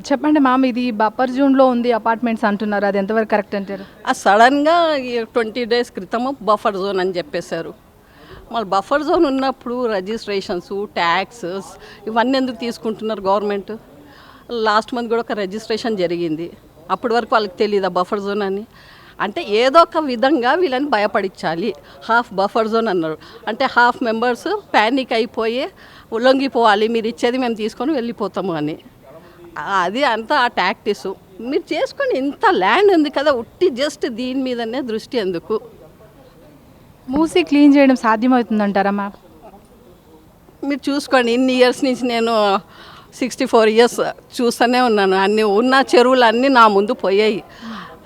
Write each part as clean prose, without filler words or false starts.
చెప్పండి మ్యామ్, ఇది బఫర్ జోన్లో ఉంది అపార్ట్మెంట్స్ అంటున్నారు, అది ఎంతవరకు కరెక్ట్ అంటారు? సడన్గా 20 days క్రితము బఫర్ జోన్ అని చెప్పేశారు. మరి బఫర్ జోన్ ఉన్నప్పుడు రిజిస్ట్రేషన్స్, ట్యాక్సెస్ ఇవన్నీ ఎందుకు తీసుకుంటున్నారు గవర్నమెంట్? లాస్ట్ మంత్ కూడా ఒక రిజిస్ట్రేషన్ జరిగింది. అప్పటి వరకు వాళ్ళకి తెలియదా బఫర్ జోన్ అని? అంటే ఏదో ఒక విధంగా వీళ్ళని భయపడించాలి. హాఫ్ బఫర్ జోన్ అన్నారు అంటే హాఫ్ మెంబర్స్ ప్యానిక్ అయిపోయి లొంగిపోవాలి, మీరు ఇచ్చేది మేము తీసుకొని వెళ్ళిపోతాము అని. అది అంతా ఆ టాక్టిస్. మీరు చేసుకొని ఇంత ల్యాండ్ ఉంది కదా, ఉట్టి జస్ట్ దీని మీదనే దృష్టి ఎందుకు? మూసి క్లీన్ చేయడం సాధ్యమవుతుందంటారా మ్యామ్? మీరు చూసుకోండి, ఇన్ని ఇయర్స్ నుంచి నేను 64 years చూస్తూనే ఉన్నాను. అన్ని ఉన్న చెరువులు అన్నీ నా ముందు పోయాయి.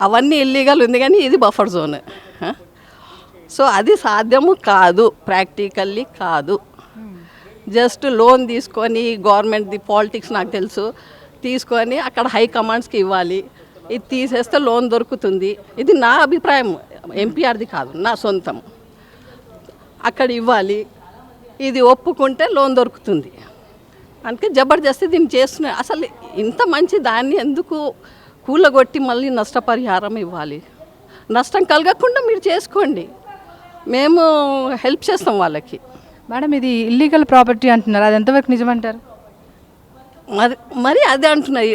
అవన్నీ ఇల్లీగల్ ఉంది కానీ ఇది బఫర్ జోన్. సో అది సాధ్యము కాదు, ప్రాక్టికల్లీ కాదు. జస్ట్ లోన్ తీసుకొని గవర్నమెంట్ది పాలిటిక్స్ నాకు తెలుసు, తీసుకొని అక్కడ హై కమాండ్స్కి ఇవ్వాలి, ఇది తీసేస్తే లోన్ దొరుకుతుంది. ఇది నా అభిప్రాయం, ఎంపీఆర్ది కాదు, నా సొంతం. అక్కడ ఇవ్వాలి, ఇది ఒప్పుకుంటే లోన్ దొరుకుతుంది. అందుకే జబర్దస్తి దీన్ని చేస్తున్నారు. అసలు ఇంత మంచి దాన్ని ఎందుకు కూలగొట్టి మళ్ళీ నష్టపరిహారం ఇవ్వాలి? నష్టం కలగకుండా మీరు చేసుకోండి, మేము హెల్ప్ చేస్తాం వాళ్ళకి. మేడం, ఇది ఇల్లీగల్ ప్రాపర్టీ అంటున్నారు, అది ఎంతవరకు నిజమంటారు? మరి అదే అంటున్నాయి,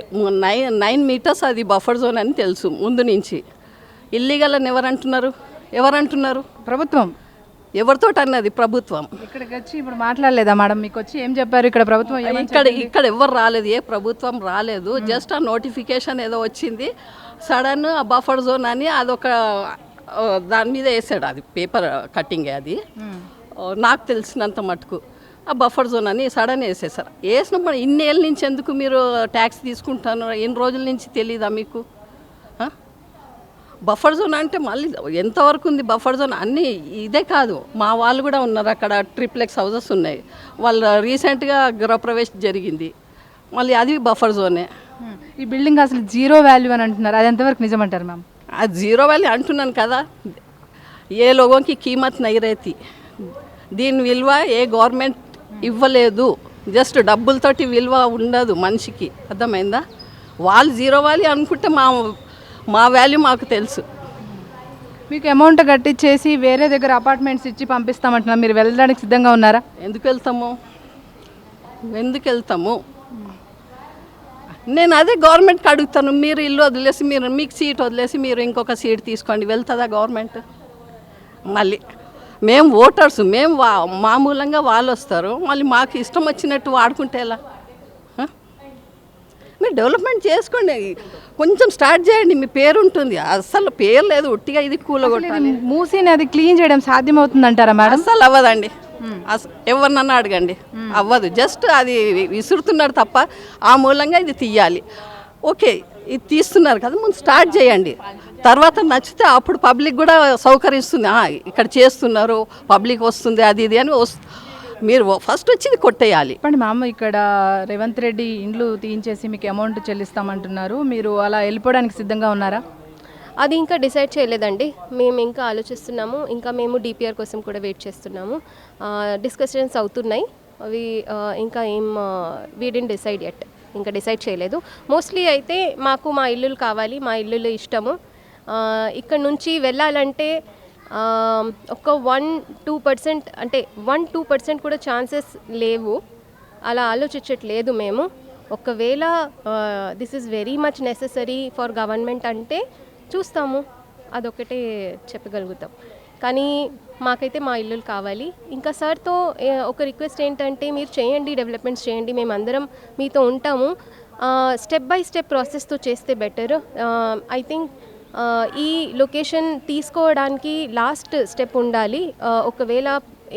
9 meters అది బఫర్ జోన్ అని తెలుసు ముందు నుంచి. ఇల్లీగల్ అని ఎవరంటున్నారు? ప్రభుత్వం. ఎవరితో అన్నది? ప్రభుత్వం. ఇక్కడికి వచ్చి ఇప్పుడు మాట్లాడలేదా మేడం? మీకు వచ్చి ఏం చెప్పారు ఇక్కడ ప్రభుత్వం? ఇక్కడ ఎవరు రాలేదు, ఏ ప్రభుత్వం రాలేదు. జస్ట్ ఆ నోటిఫికేషన్ ఏదో వచ్చింది సడన్, ఆ బఫర్ జోన్ అని అదొక దాని మీద వేసాడు. అది పేపర్ కట్టింగే అది, నాకు తెలిసినంత మటుకు. ఆ బఫర్ జోన్ అని సడన్ వేసేసారు. వేసినప్పుడు ఇన్ని ఏళ్ళ నుంచి ఎందుకు మీరు ట్యాక్స్ తీసుకుంటాను? ఎన్ని రోజుల నుంచి తెలీదా మీకు? బఫర్ జోన్ అంటే మళ్ళీ ఎంతవరకు ఉంది బఫర్ జోన్? అన్నీ ఇదే కాదు, మా వాళ్ళు కూడా ఉన్నారు అక్కడ, ట్రిప్లెక్స్ హౌసెస్ ఉన్నాయి. వాళ్ళు రీసెంట్గా గృహప్రవేశం జరిగింది, మళ్ళీ అది బఫర్ జోనే. ఈ బిల్డింగ్ అసలు జీరో వాల్యూ అని అంటున్నారు, అది ఎంతవరకు నిజమంటారు మ్యామ్? అది జీరో వాల్యూ అంటున్నాను కదా. ఏ లోగోకి కీమత్ నైరేతి, దీని విలువ ఏ గవర్నమెంట్ ఇవ్వలేదు. జస్ట్ డబ్బులతోటి విలువ ఉండదు మనిషికి, అర్థమైందా? వాళ్ళు జీరో వాల్యూ అనుకుంటే మా వాల్యూ మాకు తెలుసు. మీకు అమౌంట్ కట్టించేసి వేరే దగ్గర అపార్ట్మెంట్స్ ఇచ్చి పంపిస్తామంటున్నారు, మీరు వెళ్ళడానికి సిద్ధంగా ఉన్నారా? ఎందుకు వెళ్తాము? నేను అదే గవర్నమెంట్కి అడుగుతాను, మీరు ఇల్లు వదిలేసి మీకు సీట్ వదిలేసి మీరు ఇంకొక సీట్ తీసుకోండి, వెళ్తుందా గవర్నమెంట్? మళ్ళీ మేము ఓటర్స్, మేము మామూలంగా వాళ్ళు వస్తారు, మళ్ళీ మాకు ఇష్టం వచ్చినట్టు వాడుకుంటే ఎలా? మీరు డెవలప్మెంట్ చేసుకోండి, కొంచెం స్టార్ట్ చేయండి, మీ పేరు ఉంటుంది. అసలు పేరు లేదు, ఉట్టిగా ఇది కూలగొట్టాలి. మూసిని అది క్లీన్ చేయడం సాధ్యమవుతుంది అంటారా మేడం? అసలు అవ్వదండి, ఎవరినన్నా అడగండి, అవ్వదు. జస్ట్ అది విసురుతున్నారు తప్ప ఆ మూలంగా ఇది తీయాలి. ఓకే, ఇది తీస్తున్నారు కదా, ముందు స్టార్ట్ చేయండి, తర్వాత నచ్చితే అప్పుడు పబ్లిక్ కూడా సౌకర్యిస్తుంది. ఇక్కడ చేస్తున్నారు, పబ్లిక్ వస్తుంది, అది ఇది అని మీరు ఫస్ట్ వచ్చి ఇది కొట్టేయాలి. చెప్పండి మ్యామ్, ఇక్కడ రేవంత్ రెడ్డి ఇండ్లు తీయించేసి మీకు అమౌంట్ చెల్లిస్తామంటున్నారు, మీరు అలా వెళ్ళిపోవడానికి సిద్ధంగా ఉన్నారా? అది ఇంకా డిసైడ్ చేయలేదండి, మేము ఇంకా ఆలోచిస్తున్నాము. ఇంకా మేము డిపిఆర్ కోసం కూడా వెయిట్ చేస్తున్నాము. డిస్కషన్స్ అవుతున్నాయి, అవి ఇంకా ఏం వీ డిడ్ంట్ డిసైడ్ ఎట్, ఇంకా డిసైడ్ చేయలేదు. మోస్ట్లీ అయితే మాకు మా ఇల్లులు కావాలి, మా ఇల్లులు ఇష్టము. ఇక్కడ నుంచి వెళ్ళాలంటే ఒక 1-2% అంటే 1-2% కూడా ఛాన్సెస్ లేవు, అలా ఆలోచించట్లేదు మేము. ఒకవేళ this is very much necessary for government అంటే చూస్తాము, అదొకటే చెప్పగలుగుతాం. కానీ మాకైతే మా ఇల్లులు కావాలి. ఇంకా సార్తో ఒక రిక్వెస్ట్ ఏంటంటే, మీరు చేయండి, డెవలప్మెంట్స్ చేయండి, మేమందరం మీతో ఉంటాము. స్టెప్ బై స్టెప్ ప్రాసెస్తో చేస్తే బెటర్. ఐ థింక్ ఈ లొకేషన్ తీసుకోవడానికి లాస్ట్ స్టెప్ ఉండాలి. ఒకవేళ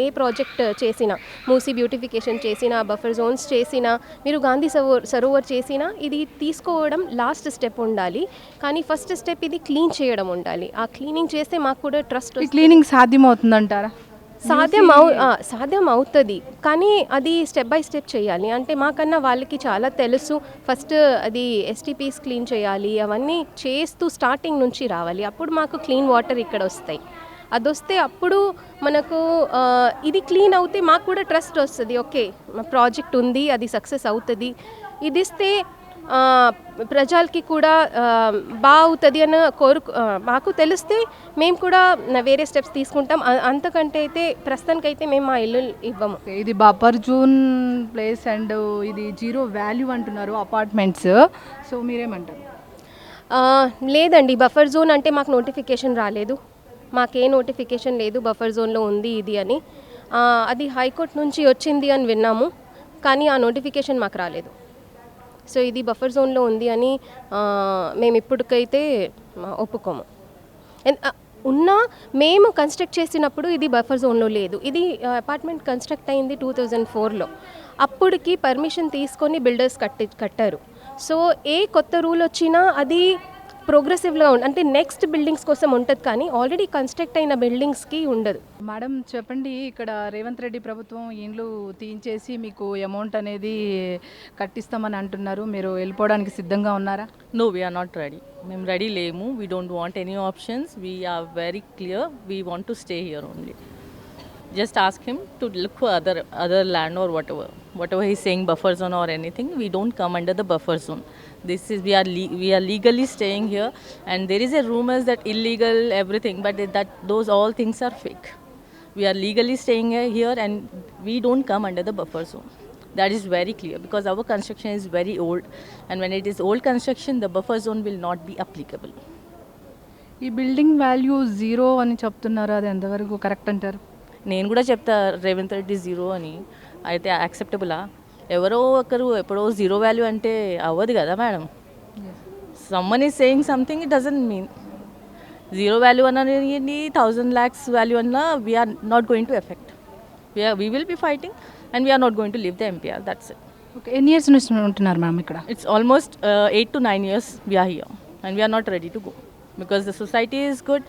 ఏ ప్రాజెక్ట్ చేసినా, మూసీ బ్యూటిఫికేషన్ చేసినా, బఫర్ జోన్స్ చేసినా, మీరు గాంధీ సరోవర్ చేసినా, ఇది తీసుకోవడం లాస్ట్ స్టెప్ ఉండాలి. కానీ ఫస్ట్ స్టెప్ ఇది క్లీన్ చేయడం ఉండాలి. ఆ క్లీనింగ్ చేస్తే మాకు కూడా ట్రస్ట్. క్లీనింగ్ సాధ్యమవుతుందంటారా? సాధ్యం అవుతుంది, కానీ అది స్టెప్ బై స్టెప్ చేయాలి. అంటే మాకన్నా వాళ్ళకి చాలా తెలుసు. ఫస్ట్ అది ఎస్టీపీస్ క్లీన్ చేయాలి, అవన్నీ చేస్తూ స్టార్టింగ్ నుంచి రావాలి. అప్పుడు మాకు క్లీన్ వాటర్ ఇక్కడ వస్తాయి. అది వస్తే అప్పుడు మనకు ఇది క్లీన్ అవుతే మాకు కూడా ట్రస్ట్ వస్తుంది. ఓకే, మా ప్రాజెక్ట్ ఉంది, అది సక్సెస్ అవుతుంది. ఇది ఇస్తే ప్రజలకి కూడా బాగుతుంది అని మాకు తెలిస్తే మేము కూడా వేరే స్టెప్స్ తీసుకుంటాం. అంతకంటే అయితే ప్రస్తుతానికైతే మేము మా ఇల్లు ఇవ్వము. ఇది బఫర్ జోన్ ప్లేస్ అండ్ ఇది జీరో వాల్యూ అంటున్నారు అపార్ట్మెంట్స్, సో మీరేమంటారు? లేదండి, బఫర్ జోన్ అంటే మాకు నోటిఫికేషన్ రాలేదు. మాకే నోటిఫికేషన్ లేదు బఫర్ జోన్లో ఉంది ఇది అని. అది హైకోర్టు నుంచి వచ్చింది అని విన్నాము, కానీ ఆ నోటిఫికేషన్ మాకు రాలేదు. సో ఇది బఫర్ జోన్లో ఉంది అని మేము ఇప్పటికైతే ఒప్పుకోము. ఉన్నా మేము కన్స్ట్రక్ట్ చేసినప్పుడు ఇది బఫర్ జోన్లో లేదు. ఇది అపార్ట్మెంట్ కన్స్ట్రక్ట్ అయింది 2004లో. అప్పటికి పర్మిషన్ తీసుకొని బిల్డర్స్ కట్టారు. సో ఏ కొత్త రూల్ వచ్చినా అది ప్రోగ్రెసివ్గా అంటే నెక్స్ట్ బిల్డింగ్స్ కోసం ఉంటుంది, కానీ ఆల్రెడీ కన్స్ట్రక్ట్ అయిన బిల్డింగ్స్కి ఉండదు. మేడం చెప్పండి, ఇక్కడ రేవంత్ రెడ్డి ప్రభుత్వం ఇండ్లు తీయించేసి మీకు అమౌంట్ అనేది కట్టిస్తామని అంటున్నారు, మీరు వెళ్ళిపోవడానికి సిద్ధంగా ఉన్నారా? No, we are not ready. మేము రెడీ లేము. We don't want any options. We are very clear. We want to stay here only. Just ask him to look for other land or whatever he's saying, buffer zone or anything. We don't come under the buffer zone. This is we are legally staying here, and there is a rumors that illegal everything, but that those all things are fake. We are legally staying here, and we don't come under the buffer zone. That is very clear, because our construction is very old, and when it is old construction, the buffer zone will not be applicable. ఈ building value zero అని చెప్తున్నారు, అది ఎంతవరకు correct అంటారు? నేను కూడా చెప్తా Revanth Reddy zero అని, అయితే యాక్సెప్టబులా? ఎవరో ఒకరు ఎప్పుడో జీరో వాల్యూ అంటే అవ్వదు కదా madam. Someone is saying something, it doesn't mean zero value అన్నది 1,000 lakhs వాల్యూ అన్నా we're not going to effect. We will be fighting and we're not going to leave the MPR. That's it. Okay, ఎన్ని years నుంచి ఉంటున్నారు ma'am ఇక్కడ? It's almost 8 to 9 years we are here, and we are not ready to go, because the society is good.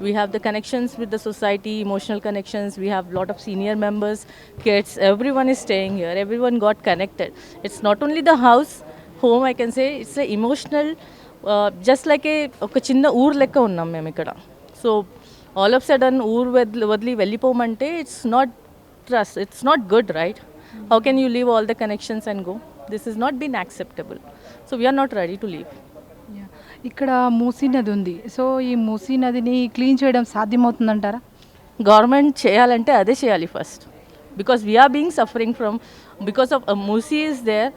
We have the connections with the society, emotional connections. We have lot of senior members, kids, everyone is staying here. Everyone got connected. It's not only the house, home, I can say, it's a emotional, just like ఒక చిన్న ఊరు లెక్క ఉన్నాం మేము ఇక్కడ. So all of sudden ఊరు వదిలి వెళ్ళిపోమంటే it's not trust, it's not good, right? How can you leave all the connections and go? This has not been acceptable. So we are not ready to leave. ఇక్కడ మూసీ నది ఉంది, so ఈ మూసీ నదిని clean చేయడం సాధ్యమవుతుందంటారా? Government చేయాలంటే అదే చేయాలి first, because we're being suffering from, because of Musi is there,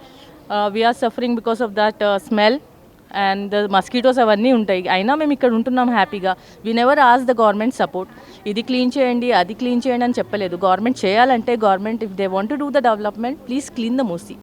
we're suffering because of that smell and the mosquitoes అవన్నీ ఉంటాయి. అయినా మేము ఇక్కడ ఉంటున్నాం హ్యాపీగా. We never ask the government support, ఇది క్లీన్ చేయండి అది క్లీన్ చేయండి అని చెప్పలేదు. గవర్నమెంట్ చేయాలంటే government, if they want to do the development, please clean the Musi.